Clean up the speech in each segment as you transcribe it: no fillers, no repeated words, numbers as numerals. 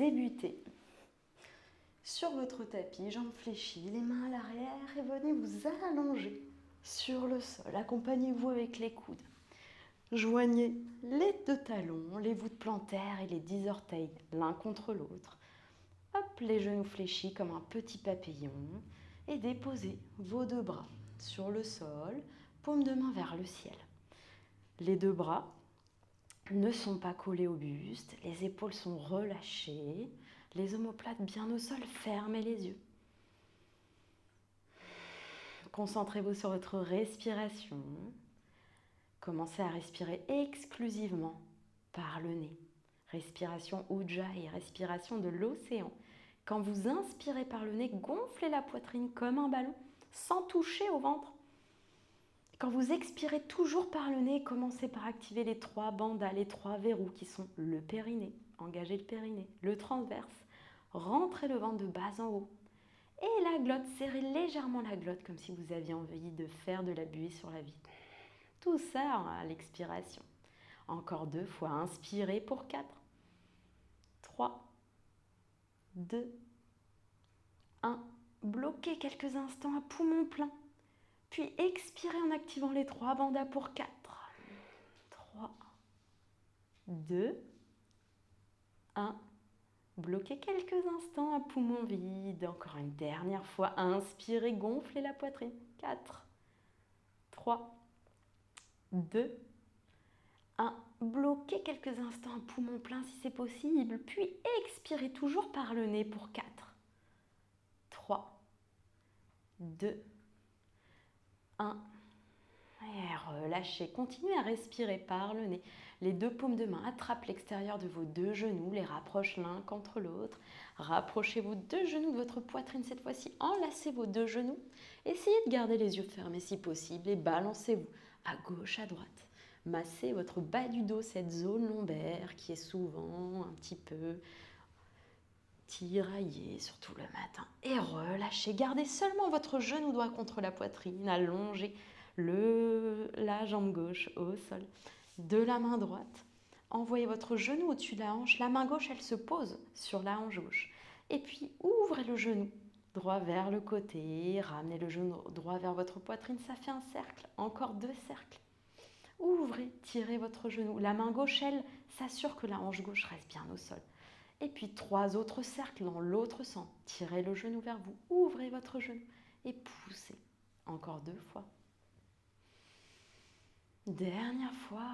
débuter. Sur votre tapis, jambes fléchies, les mains à l'arrière et venez vous allonger sur le sol. Accompagnez-vous avec les coudes. Joignez les deux talons, les voûtes plantaires et les 10 orteils l'un contre l'autre. Hop, les genoux fléchis comme un petit papillon et déposez vos deux bras sur le sol, paume de main vers le ciel. Les deux bras ne sont pas collés au buste, les épaules sont relâchées, les omoplates bien au sol, fermez les yeux. Concentrez-vous sur votre respiration. Commencez à respirer exclusivement par le nez. Respiration Ujjayi, respiration de l'océan. Quand vous inspirez par le nez, gonflez la poitrine comme un ballon sans toucher au ventre. Quand vous expirez toujours par le nez, commencez par activer les 3 bandas, les 3 verrous qui sont le périnée, engagez le périnée, le transverse, rentrez le ventre de bas en haut. Et la glotte, serrez légèrement la glotte comme si vous aviez envie de faire de la buée sur la vide. Tout ça à l'expiration. Encore 2 fois, inspirez pour 4, 3, 2, 1. Bloquez quelques instants à poumon plein. Puis expirez en activant les 3 bandas pour 4, 3, 2, 1. Bloquez quelques instants à poumon vide. Encore une dernière fois, inspirez, gonflez la poitrine. 4, 3, 2, 1. Bloquez quelques instants à poumon plein si c'est possible. Puis expirez toujours par le nez pour 4, 3, 2, 1. Et relâchez. Continuez à respirer par le nez. Les 2 paumes de main attrapent l'extérieur de vos 2 genoux, les rapprochent l'un contre l'autre. Rapprochez vos 2 genoux de votre poitrine cette fois-ci. Enlacez vos 2 genoux. Essayez de garder les yeux fermés si possible et balancez-vous à gauche, à droite. Massez votre bas du dos, cette zone lombaire qui est souvent un petit peu tiraillée, surtout le matin. Et relâchez. Gardez seulement votre genou droit contre la poitrine, allongez la jambe gauche au sol. De la main droite, envoyez votre genou au-dessus de la hanche. La main gauche, elle se pose sur la hanche gauche. Et puis, ouvrez le genou droit vers le côté. Ramenez le genou droit vers votre poitrine. Ça fait un cercle. Encore 2 cercles. Ouvrez, tirez votre genou. La main gauche, elle, s'assure que la hanche gauche reste bien au sol. Et puis 3 autres cercles dans l'autre sens. Tirez le genou vers vous. Ouvrez votre genou et poussez. Encore 2 fois. Dernière fois,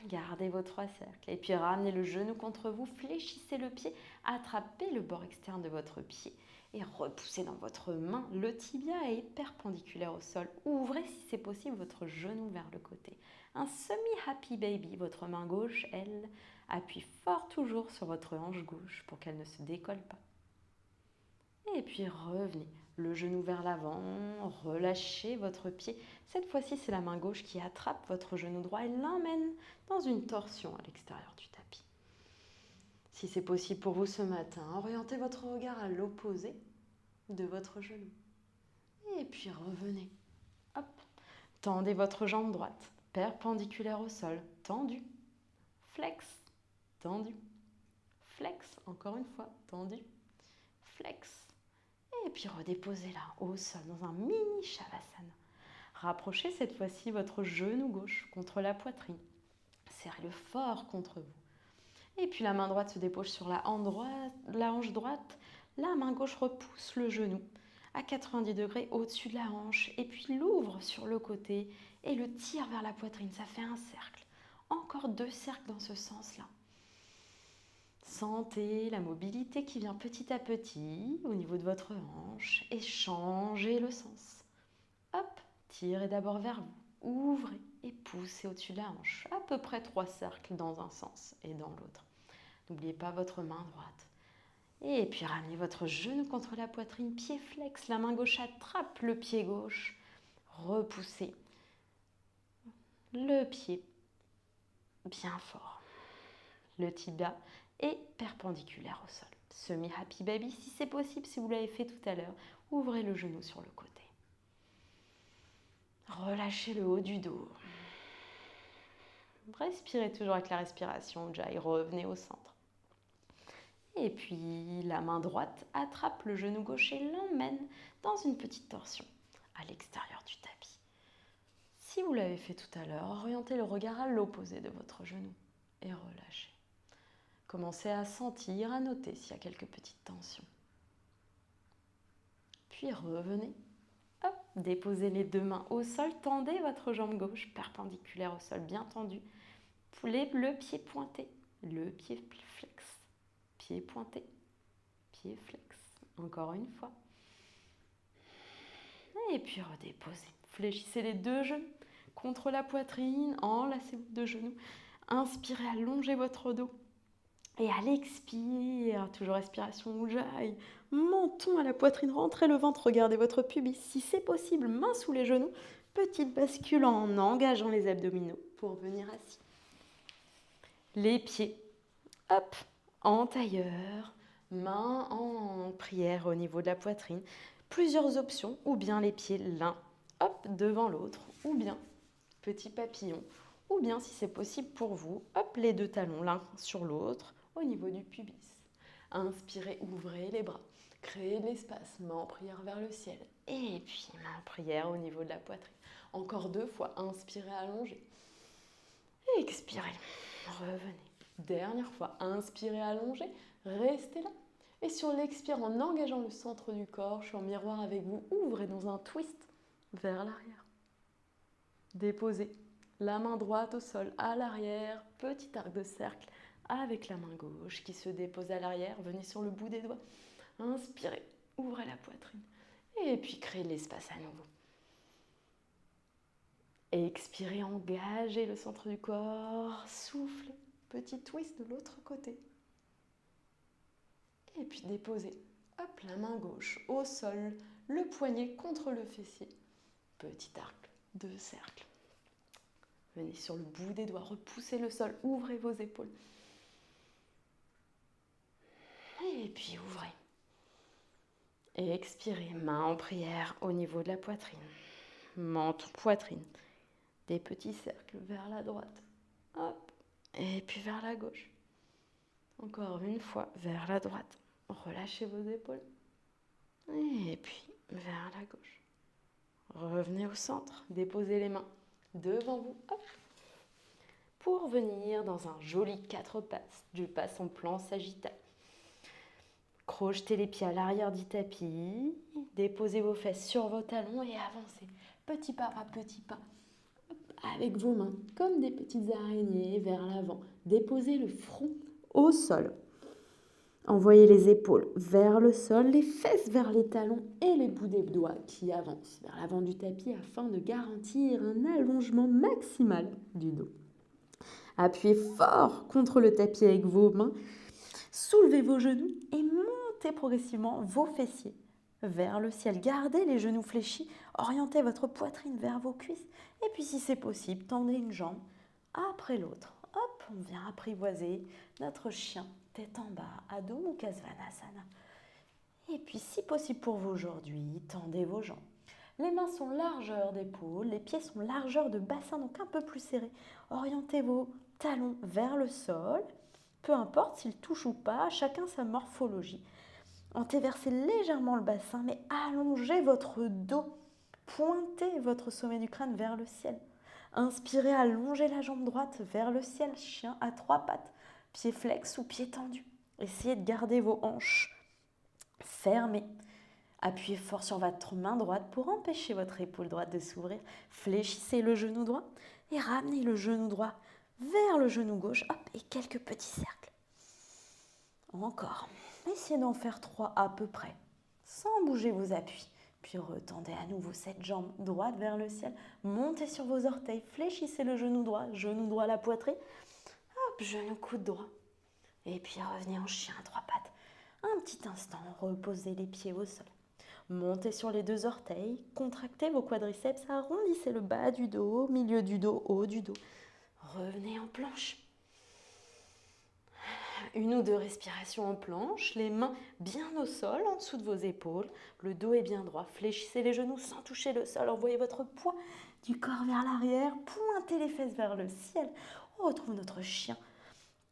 gardez vos 3 cercles et puis ramenez le genou contre vous, fléchissez le pied, attrapez le bord externe de votre pied et repoussez dans votre main. Le tibia est perpendiculaire au sol. Ouvrez si c'est possible votre genou vers le côté. Un semi-happy baby, votre main gauche, elle, appuie fort toujours sur votre hanche gauche pour qu'elle ne se décolle pas. Et puis revenez, le genou vers l'avant, relâchez votre pied. Cette fois-ci, c'est la main gauche qui attrape votre genou droit et l'emmène dans une torsion à l'extérieur du tapis. Si c'est possible pour vous ce matin, orientez votre regard à l'opposé de votre genou. Et puis revenez. Hop. Tendez votre jambe droite, perpendiculaire au sol, tendue. Flex, tendu. Flex, encore une fois, tendu. Flex. Et puis redéposez-la au sol dans un mini Shavasana. Rapprochez cette fois-ci votre genou gauche contre la poitrine. Serrez-le fort contre vous. Et puis la main droite se dépose sur la hanche droite. La main gauche repousse le genou à 90 degrés au-dessus de la hanche. Et puis l'ouvre sur le côté et le tire vers la poitrine. Ça fait un cercle. Encore 2 cercles dans ce sens-là. Sentez la mobilité qui vient petit à petit au niveau de votre hanche et changez le sens. Hop, tirez d'abord vers vous, ouvrez et poussez au-dessus de la hanche. À peu près 3 cercles dans un sens et dans l'autre. N'oubliez pas votre main droite. Et puis ramenez votre genou contre la poitrine, pied flex, la main gauche attrape le pied gauche. Repoussez le pied bien fort. Le tibia est perpendiculaire au sol. Semi-happy baby, si c'est possible, si vous l'avez fait tout à l'heure, ouvrez le genou sur le côté. Relâchez le haut du dos. Respirez toujours avec la respiration Ujjayi, revenez au centre. Et puis la main droite attrape le genou gauche et l'emmène dans une petite torsion à l'extérieur du tapis. Si vous l'avez fait tout à l'heure, orientez le regard à l'opposé de votre genou et relâchez. Commencez à sentir, à noter s'il y a quelques petites tensions. Puis revenez. Hop, déposez les deux mains au sol, tendez votre jambe gauche perpendiculaire au sol, bien tendue. Le pied pointé, le pied flex, pied pointé, pied flex. Encore une fois. Et puis redéposez. Fléchissez les deux genoux contre la poitrine, enlacez vos deux genoux. Inspirez, allongez votre dos. Et à l'expire, toujours respiration Ujjayi, menton à la poitrine, rentrez le ventre, regardez votre pubis. Si c'est possible, main sous les genoux, petite bascule en engageant les abdominaux pour venir assis. Les pieds, hop, en tailleur, main en prière au niveau de la poitrine. Plusieurs options, ou bien les pieds l'un, hop, devant l'autre, ou bien petit papillon, ou bien si c'est possible pour vous, hop, les deux talons l'un sur l'autre au niveau du pubis. Inspirez, ouvrez les bras, créez de l'espace, main en prière vers le ciel, et puis main en prière au niveau de la poitrine. Encore 2 fois, inspirez, allongez, expirez, revenez. Dernière fois, inspirez, allongez, restez là. Et sur l'expire, en engageant le centre du corps, je suis en miroir avec vous, ouvrez dans un twist vers l'arrière. Déposez la main droite au sol à l'arrière, petit arc de cercle avec la main gauche qui se dépose à l'arrière. Venez sur le bout des doigts. Inspirez, ouvrez la poitrine. Et puis créez de l'espace à nouveau. Expirez, engagez le centre du corps. Soufflez, petit twist de l'autre côté. Et puis déposez, hop, la main gauche au sol, le poignet contre le fessier. Petit arc de cercle. Venez sur le bout des doigts, repoussez le sol, ouvrez vos épaules. Et puis ouvrez. Et expirez, main en prière au niveau de la poitrine. Menton, poitrine. Des petits cercles vers la droite. Hop. Et puis vers la gauche. Encore une fois, vers la droite. Relâchez vos épaules. Et puis vers la gauche. Revenez au centre. Déposez les mains devant vous. Hop. Pour venir dans un joli 4 passes. Je passe en plan sagittal. Crochetez les pieds à l'arrière du tapis. Déposez vos fesses sur vos talons et avancez. Petit pas à petit pas. Avec vos mains, comme des petites araignées vers l'avant. Déposez le front au sol. Envoyez les épaules vers le sol, les fesses vers les talons et les bouts des doigts qui avancent vers l'avant du tapis afin de garantir un allongement maximal du dos. Appuyez fort contre le tapis avec vos mains. Soulevez vos genoux et montez progressivement vos fessiers vers le ciel. Gardez les genoux fléchis, orientez votre poitrine vers vos cuisses. Et puis si c'est possible, tendez une jambe après l'autre. Hop, on vient apprivoiser notre chien tête en bas, Adho Mukha Svanasana. Et puis si possible pour vous aujourd'hui, tendez vos jambes. Les mains sont largeur d'épaule, les pieds sont largeur de bassin, donc un peu plus serrés. Orientez vos talons vers le sol. Peu importe s'ils touchent ou pas, chacun sa morphologie. Antéversez légèrement le bassin, mais allongez votre dos. Pointez votre sommet du crâne vers le ciel. Inspirez, allongez la jambe droite vers le ciel. Chien à 3 pattes, pied flex ou pied tendu. Essayez de garder vos hanches fermées. Appuyez fort sur votre main droite pour empêcher votre épaule droite de s'ouvrir. Fléchissez le genou droit et ramenez le genou droit vers le genou gauche. Hop, et quelques petits cercles. Encore. Essayez d'en faire 3 à peu près, sans bouger vos appuis. Puis retendez à nouveau cette jambe droite vers le ciel. Montez sur vos orteils, fléchissez le genou droit à la poitrine. Hop, genou coude droit. Et puis revenez en chien à 3 pattes. Un petit instant, reposez les pieds au sol. Montez sur les 2 orteils, contractez vos quadriceps, arrondissez le bas du dos, milieu du dos, haut du dos. Revenez en planche. 1 ou 2 respirations en planche, les mains bien au sol, en dessous de vos épaules. Le dos est bien droit. Fléchissez les genoux sans toucher le sol. Envoyez votre poids du corps vers l'arrière. Pointez les fesses vers le ciel. On retrouve notre chien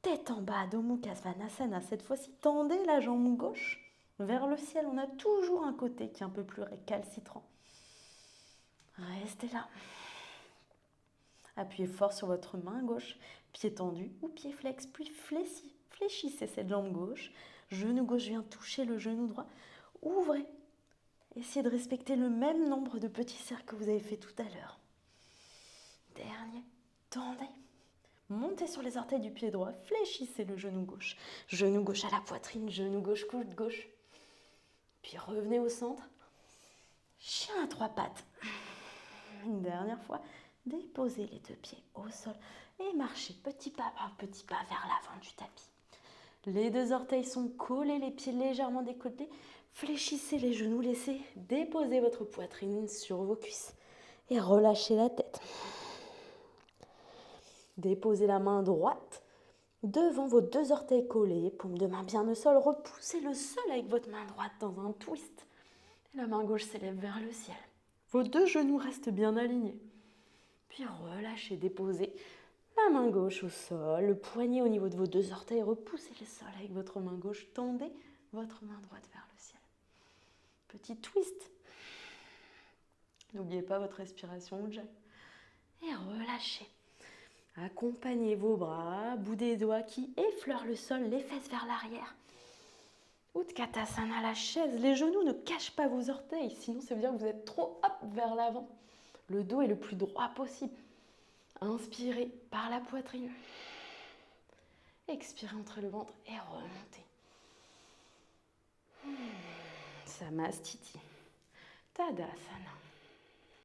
Tête en bas, Adho Mukha Svanasana. Cette fois-ci, tendez la jambe gauche vers le ciel. On a toujours un côté qui est un peu plus récalcitrant. Restez là. Appuyez fort sur votre main gauche, pied tendu ou pied flex, puis fléchissez cette jambe gauche. Genou gauche vient toucher le genou droit. Ouvrez. Essayez de respecter le même nombre de petits cercles que vous avez fait tout à l'heure. Dernier. Tendez. Montez sur les orteils du pied droit. Fléchissez le genou gauche. Genou gauche à la poitrine. Genou gauche, coude gauche. Puis revenez au centre. Chien à trois pattes. Une dernière fois. Déposez les deux pieds au sol et marchez petit pas par petit pas vers l'avant du tapis. Les deux orteils sont collés, les pieds légèrement décolletés. Fléchissez les genoux, laissez déposer votre poitrine sur vos cuisses et relâchez la tête. Déposez la main droite devant vos deux orteils collés, paume de main bien au sol. Repoussez le sol avec votre main droite dans un twist. La main gauche s'élève vers le ciel. Vos deux genoux restent bien alignés. Puis relâchez, déposez la main gauche au sol, le poignet au niveau de vos deux orteils, repoussez le sol avec votre main gauche, tendez votre main droite vers le ciel. Petit twist. N'oubliez pas votre respiration Ujjayi. Et relâchez. Accompagnez vos bras, bout des doigts qui effleurent le sol, les fesses vers l'arrière. Utkatasana, la chaise, les genoux ne cachent pas vos orteils, sinon ça veut dire que vous êtes trop vers l'avant. Le dos est le plus droit possible. Inspirez par la poitrine. Expirez entre le ventre et remontez. Samastiti. Tadasana.